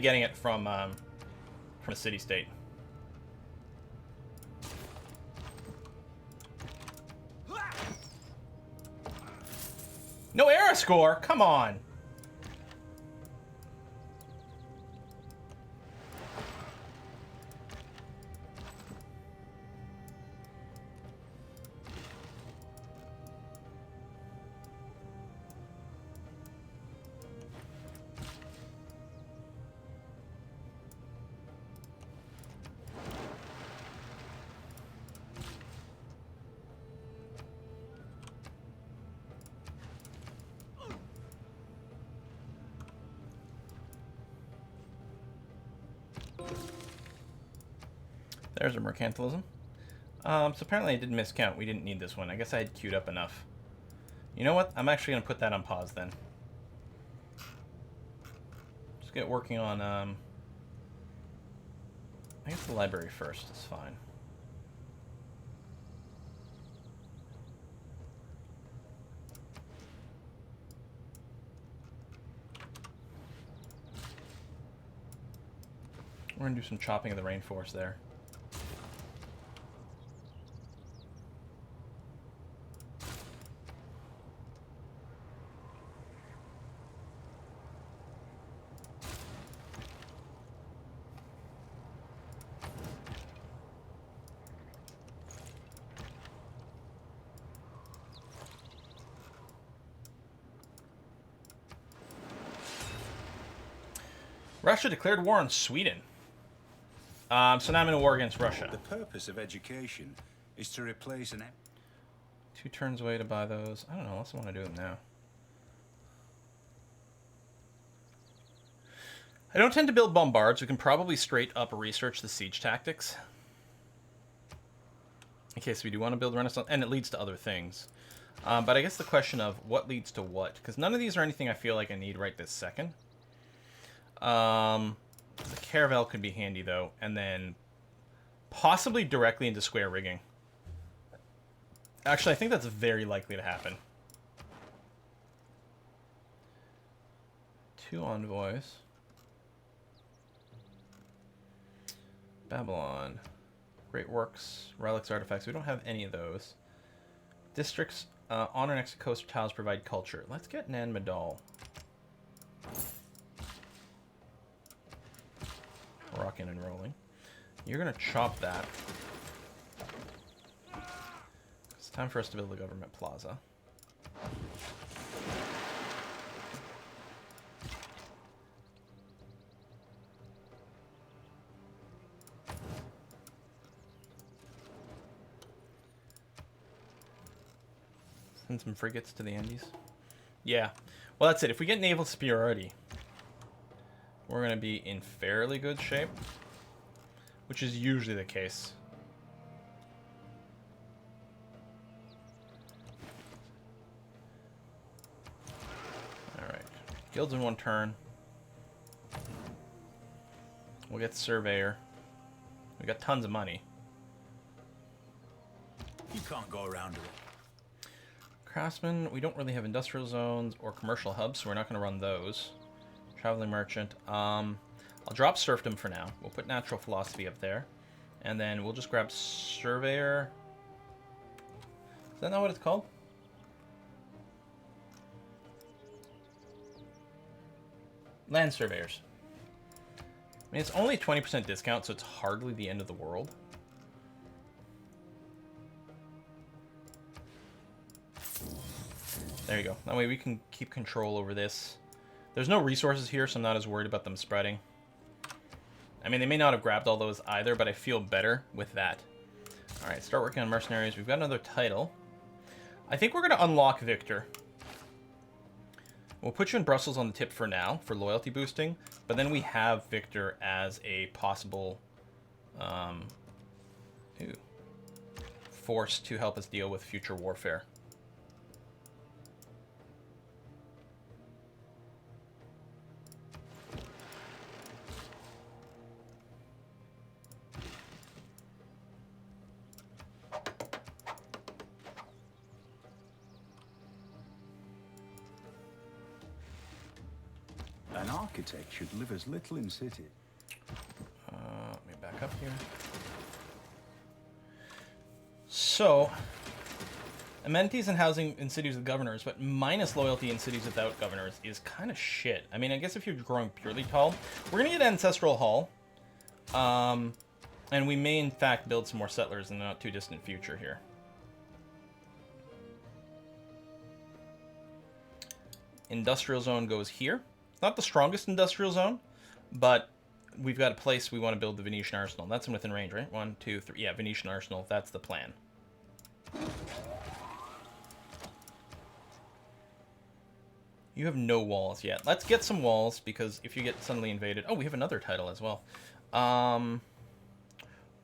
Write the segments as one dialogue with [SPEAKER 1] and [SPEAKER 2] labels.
[SPEAKER 1] be getting it from a city-state. No era score? Come on. There's a mercantilism. So apparently I did miscount. We didn't need this one. I guess I had queued up enough. You know what? I'm actually going to put that on pause then. Just get working on, I guess the library first. It's fine. We're going to do some chopping of the rainforest there. Russia declared war on Sweden. So now I'm in a war against Russia.
[SPEAKER 2] The purpose of education is to replace an...
[SPEAKER 1] 2 turns away to buy those. I don't know, unless I want to do them now. I don't tend to build bombards. We can probably straight up research the siege tactics. In case we do want to build Renaissance, and it leads to other things. But I guess the question of what leads to what, because none of these are anything I feel like I need right this second. The caravel could be handy though, and then possibly directly into square rigging. Actually, I think that's very likely to happen. 2 envoys. Babylon. Great works, relics, artifacts. We don't have any of those. Districts, honor next to coastal tiles provide culture. Let's get Nan Madal. Rocking and rolling. You're gonna chop that. It's time for us to build a government plaza. Send some frigates to the Andes. Yeah. Well, that's it. If we get naval superiority, we're going to be in fairly good shape, which is usually the case. Alright. Guilds in 1 turn. We'll get Surveyor. We got tons of money.
[SPEAKER 2] You can't go around it.
[SPEAKER 1] Craftsman, we don't really have industrial zones or commercial hubs, so we're not going to run those. Traveling Merchant. I'll drop Serfdom for now. We'll put Natural Philosophy up there. And then we'll just grab Surveyor. Is that not what it's called? Land Surveyors. I mean, it's only 20% discount, so it's hardly the end of the world. There you go. That way we can keep control over this. There's no resources here, so I'm not as worried about them spreading. I mean, they may not have grabbed all those either, but I feel better with that. Alright, start working on mercenaries. We've got another title. I think we're going to unlock Victor. We'll put you in Brussels on the tip for now, for loyalty boosting, but then we have Victor as a possible force to help us deal with future warfare.
[SPEAKER 2] An architect should live as little in city.
[SPEAKER 1] Let me back up here. So, amenities and housing in cities with governors, but minus loyalty in cities without governors is kind of shit. I mean, I guess if you're growing purely tall, we're going to get Ancestral Hall. And we may, in fact, build some more settlers in the not too distant future here. Industrial zone goes here. Not the strongest industrial zone, but we've got a place we want to build the Venetian Arsenal. That's within range, right? 1, 2, 3. Yeah, Venetian Arsenal. That's the plan. You have no walls yet. Let's get some walls, because if you get suddenly invaded... Oh, we have another title as well.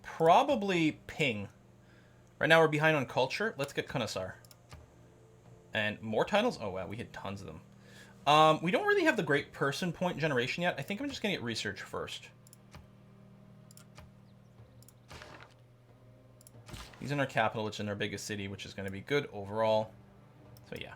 [SPEAKER 1] Probably Ping. Right now we're behind on culture. Let's get Kunasar. And more titles? Oh, wow, we had tons of them. We don't really have the great person point generation yet. I think I'm just going to get research first. He's in our capital, which is in our biggest city, which is going to be good overall. So, yeah.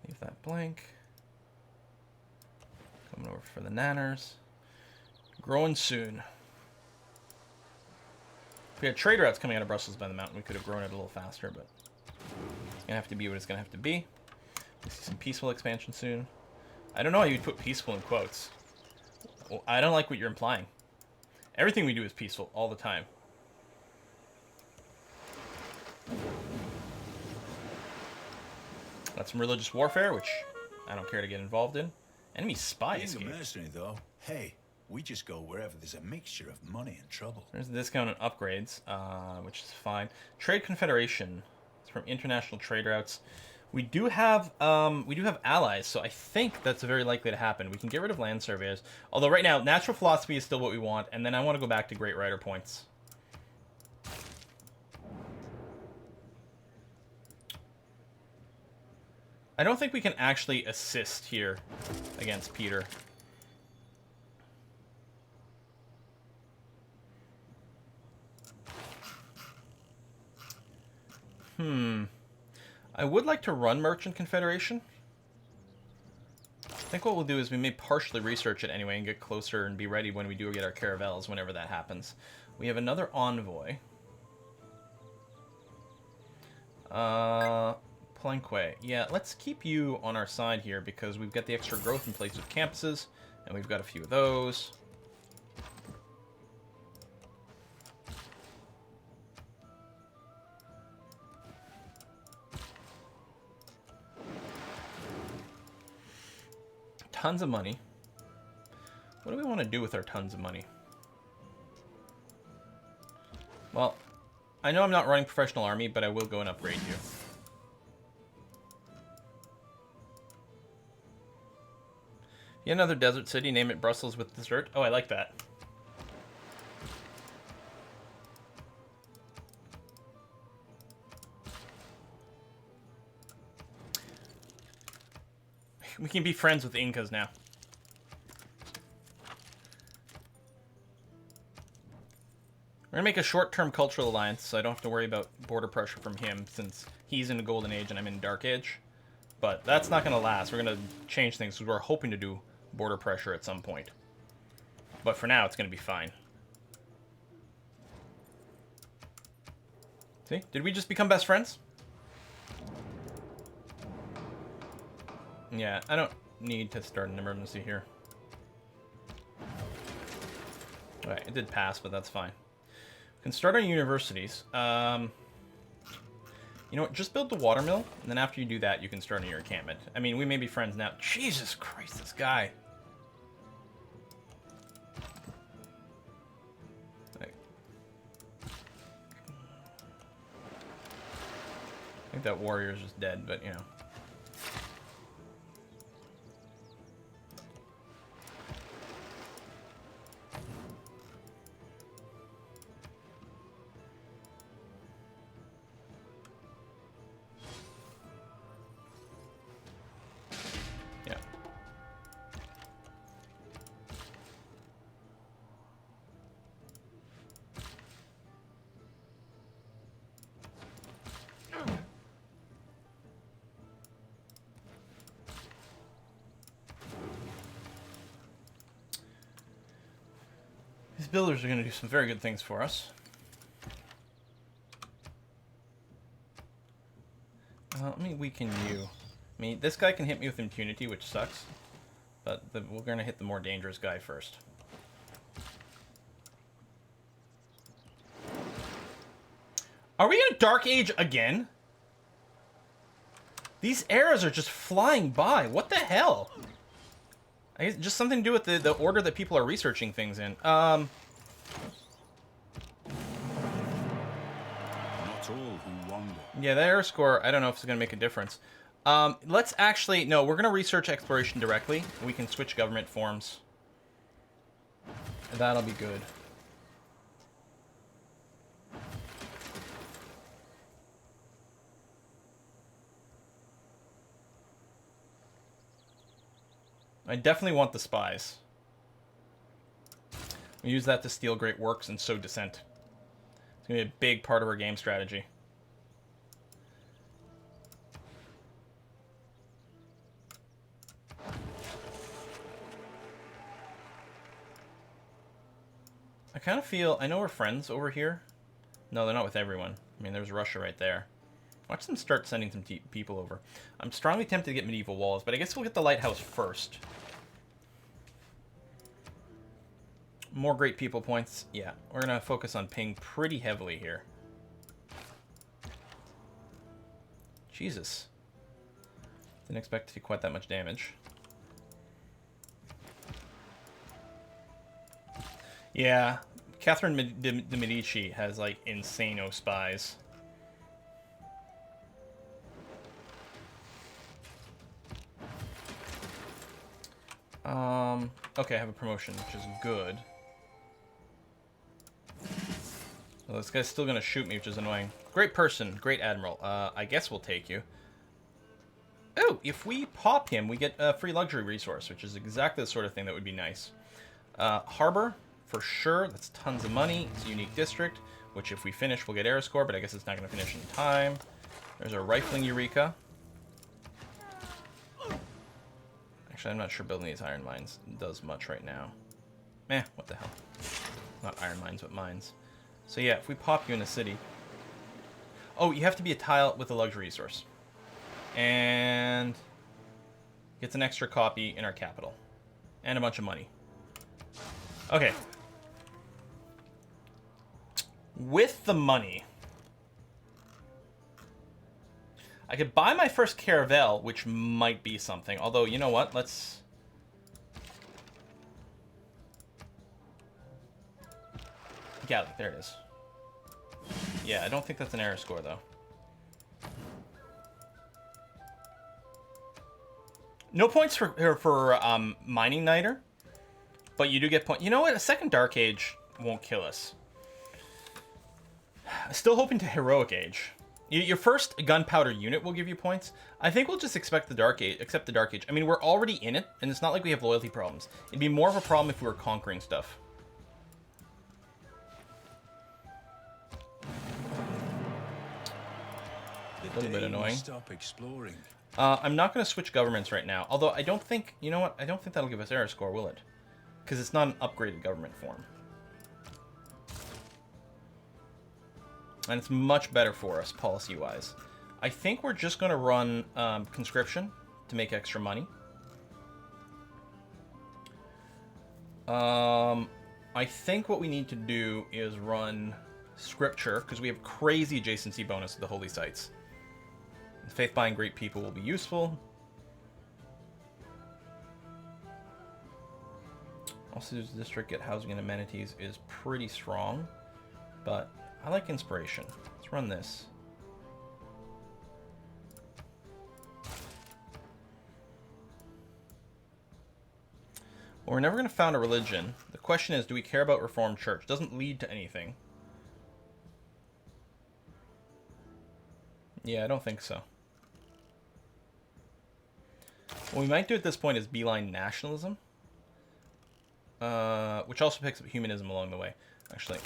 [SPEAKER 1] Leave that blank. Coming over for the nanners. Growing soon. If we had trade routes coming out of Brussels by the mountain, we could have grown it a little faster, but it's going to have to be what it's going to have to be. We see some peaceful expansion soon. I don't know how you'd put peaceful in quotes. Well, I don't like what you're implying. Everything we do is peaceful all the time. Got some religious warfare, which I don't care to get involved in. Enemy spy
[SPEAKER 2] Being
[SPEAKER 1] escape.
[SPEAKER 2] a mercenary, though, hey, we just go wherever there's a mixture of money and trouble.
[SPEAKER 1] There's a discount on upgrades, which is fine. Trade Confederation. It's from international trade routes. We do have allies, so I think that's very likely to happen. We can get rid of land surveyors. Although right now, natural philosophy is still what we want, and then I want to go back to Great Rider points. I don't think we can actually assist here against Peter. I would like to run Merchant Confederation. I think what we'll do is we may partially research it anyway and get closer and be ready when we do get our caravels, whenever that happens. We have another envoy. Planque. Yeah, let's keep you on our side here because we've got the extra growth in place with campuses, and we've got a few of those. Tons of money. What do we want to do with our tons of money? Well, I know I'm not running professional army, but I will go and upgrade you. Yet another desert city, name it Brussels with dessert. Oh, I like that. We can be friends with the Incas now. We're going to make a short-term cultural alliance, so I don't have to worry about border pressure from him, since he's in the Golden Age and I'm in Dark Age. But that's not going to last. We're going to change things, because we're hoping to do border pressure at some point. But for now, it's going to be fine. See? Did we just become best friends? Yeah, I don't need to start an emergency here. Alright, it did pass, but that's fine. We can start our universities. You know what, just build the watermill, and then after you do that, you can start your encampment. I mean, we may be friends now. Jesus Christ, this guy. I think that warrior is just dead, but, you know. builders are going to do some very good things for us. Let me weaken you. I mean, this guy can hit me with impunity, which sucks. But we're going to hit the more dangerous guy first. Are we in a Dark Age again? These eras are just flying by. What the hell? I guess just something to do with the order that people are researching things in.
[SPEAKER 2] Not all who wander.
[SPEAKER 1] Yeah, the era score, I don't know if it's going to make a difference. Let's actually... No, we're going to research exploration directly. We can switch government forms. That'll be good. I definitely want the spies. We use that to steal great works and sow dissent. It's going to be a big part of our game strategy. I kind of feel... I know we're friends over here. No, they're not with everyone. I mean, there's Russia right there. Watch them start sending some people over. I'm strongly tempted to get medieval walls, but I guess we'll get the lighthouse first. More great people points. Yeah, we're going to focus on ping pretty heavily here. Jesus. Didn't expect to do quite that much damage. Yeah, Catherine de Medici has, like, insane-o spies. Okay, I have a promotion, which is good. Well, this guy's still gonna shoot me, which is annoying. Great person, great admiral. I guess we'll take you. Oh, if we pop him, we get a free luxury resource, which is exactly the sort of thing that would be nice. Harbor, for sure. That's tons of money. It's a unique district, which if we finish, we'll get air score, but I guess it's not gonna finish in time. There's our rifling Eureka. Actually, I'm not sure building these iron mines does much right now. Eh, what the hell. Not iron mines, but mines. So yeah, if we pop you in the city... Oh, you have to be a tile with a luxury resource. And... gets an extra copy in our capital. And a bunch of money. Okay. With the money... I could buy my first caravel, which might be something. Although, you know what? Let's... Galley, there it is. Yeah, I don't think that's an error score, though. No points for Mining Niter, but you do get points. You know what? A second Dark Age won't kill us. Still hoping to Heroic Age. Your first gunpowder unit will give you points. I think we'll just accept the Dark Age. I mean, we're already in it, and it's not like we have loyalty problems. It'd be more of a problem if we were conquering stuff. A little bit annoying.
[SPEAKER 2] Stop exploring.
[SPEAKER 1] I'm not going to switch governments right now. Although I don't think... You know what? I don't think that'll give us error score, will it? Because it's not an upgraded government form. And it's much better for us, policy-wise. I think we're just going to run conscription to make extra money. I think what we need to do is run scripture, because we have crazy adjacency bonus to the holy sites. Faith buying great people will be useful. Also, this district get housing and amenities is pretty strong, but I like inspiration. Let's run this. Well, we're never going to found a religion. The question is, do we care about Reformed Church? Doesn't lead to anything. Yeah, I don't think so. What we might do at this point is beeline nationalism. Which also picks up humanism along the way. Actually,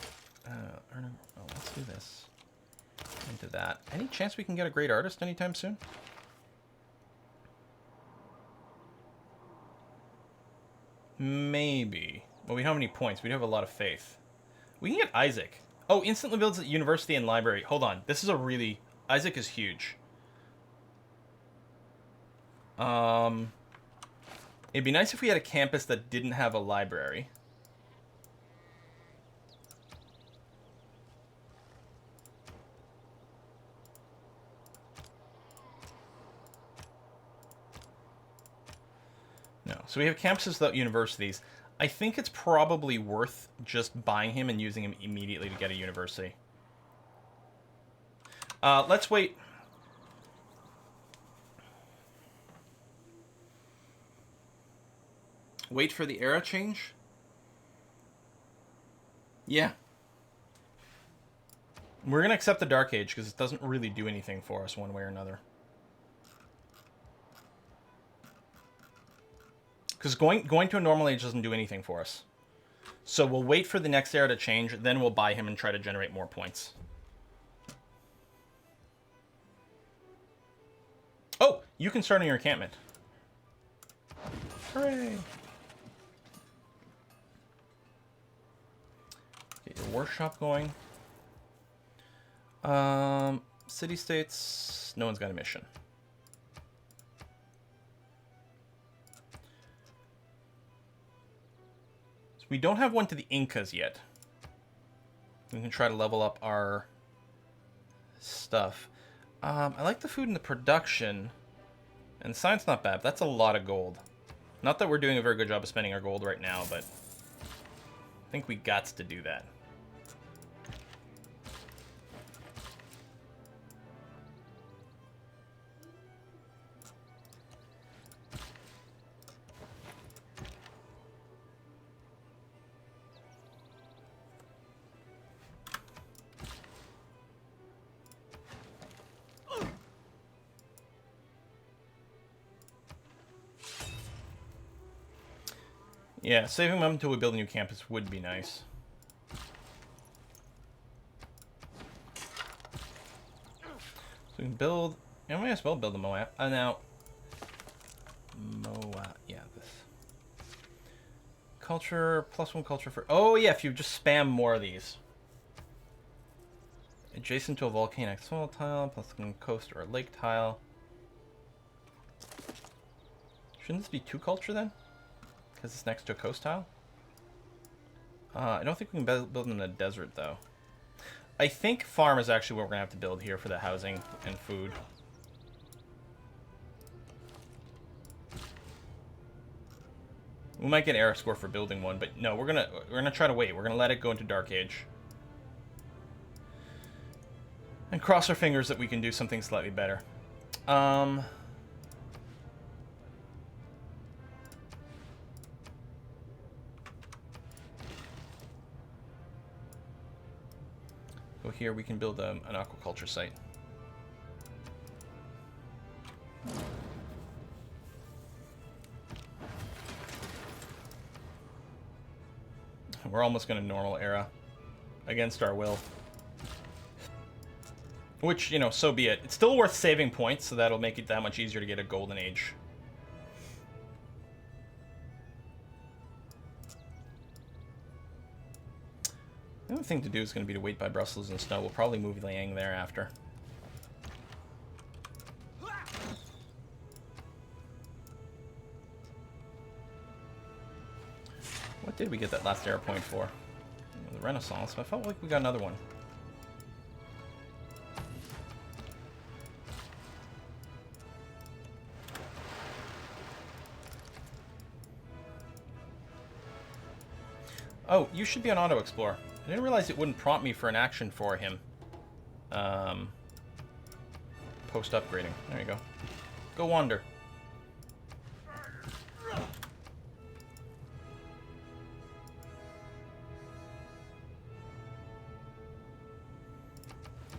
[SPEAKER 1] let's do this. Into that. Any chance we can get a great artist anytime soon? Maybe. Well, we don't have any points. We do have a lot of faith. We can get Isaac. Oh, instantly builds at university and library. Hold on. This is a really... Isaac is huge. It'd be nice if we had a campus that didn't have a library. No. So we have campuses without universities. I think it's probably worth just buying him and using him immediately to get a university. Let's wait. Wait for the era change? Yeah. We're going to accept the Dark Age because it doesn't really do anything for us one way or another. Because going to a normal age doesn't do anything for us. So we'll wait for the next era to change, then we'll buy him and try to generate more points. Oh, you can start on your encampment. Hooray! Get your workshop going. City-states, no one's got a mission. So we don't have one to the Incas yet. We can try to level up our stuff. I like the food and the production. And science not bad. That's a lot of gold. Not that we're doing a very good job of spending our gold right now, but I think we gots to do that. Yeah, saving them until we build a new campus would be nice. So we can build... I might as well build a Moab. Now... Moab... Yeah, this. Culture... +1 culture for... Oh, yeah, if you just spam more of these. Adjacent to a volcanic soil tile, +1 coast or a lake tile. Shouldn't this be 2 culture then? Because it's next to a coast tile? I don't think we can build in a desert, though. I think farm is actually what we're going to have to build here for the housing and food. We might get era score for building one, but no, we're gonna try to wait. We're gonna let it go into Dark Age. And cross our fingers that we can do something slightly better. So here we can build an aquaculture site. We're almost going to normal era against our will. Which, you know, so be it. It's still worth saving points, so that'll make it that much easier to get a golden age. The other thing to do is going to be to wait by Brussels and snow. We'll probably move Liang there after. What did we get that last error point for? The Renaissance. I felt like we got another one. Oh, you should be on Auto Explore. I didn't realize it wouldn't prompt me for an action for him. Post upgrading. There you go. Go wander.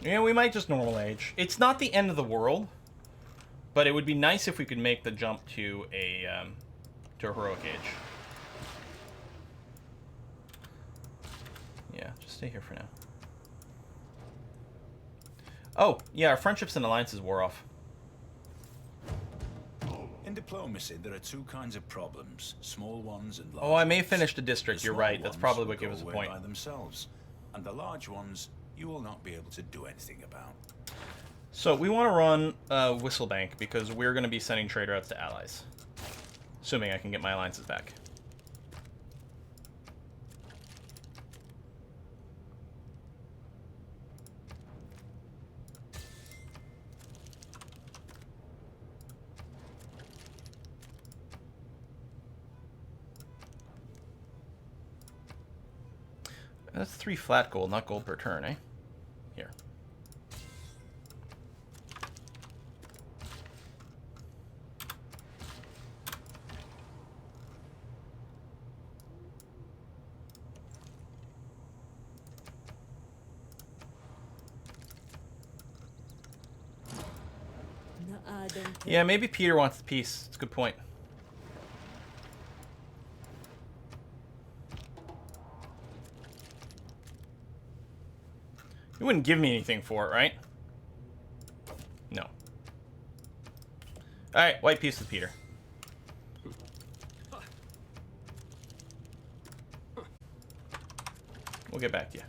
[SPEAKER 1] Yeah, we might just normal age. It's not the end of the world, but it would be nice if we could make the jump to a heroic age. Yeah, just stay here for now. Oh, yeah, our friendships and alliances wore off.
[SPEAKER 2] In diplomacy, there are two kinds of problems: small ones and large
[SPEAKER 1] Oh, I may
[SPEAKER 2] ones.
[SPEAKER 1] finish the district.
[SPEAKER 2] The
[SPEAKER 1] You're
[SPEAKER 2] small
[SPEAKER 1] right. That's
[SPEAKER 2] ones
[SPEAKER 1] probably
[SPEAKER 2] will
[SPEAKER 1] what
[SPEAKER 2] go
[SPEAKER 1] gives us a
[SPEAKER 2] away
[SPEAKER 1] point.
[SPEAKER 2] by themselves, and the large ones you will not be able to do anything about.
[SPEAKER 1] So we want to run Whistlebank because we're going to be sending trade routes to allies. Assuming I can get my alliances back. That's 3 flat gold, not gold per turn, eh? Here. Yeah, maybe Peter wants the peace. It's a good point. You wouldn't give me anything for it, right? No. Alright, white peace with Peter. We'll get back to you.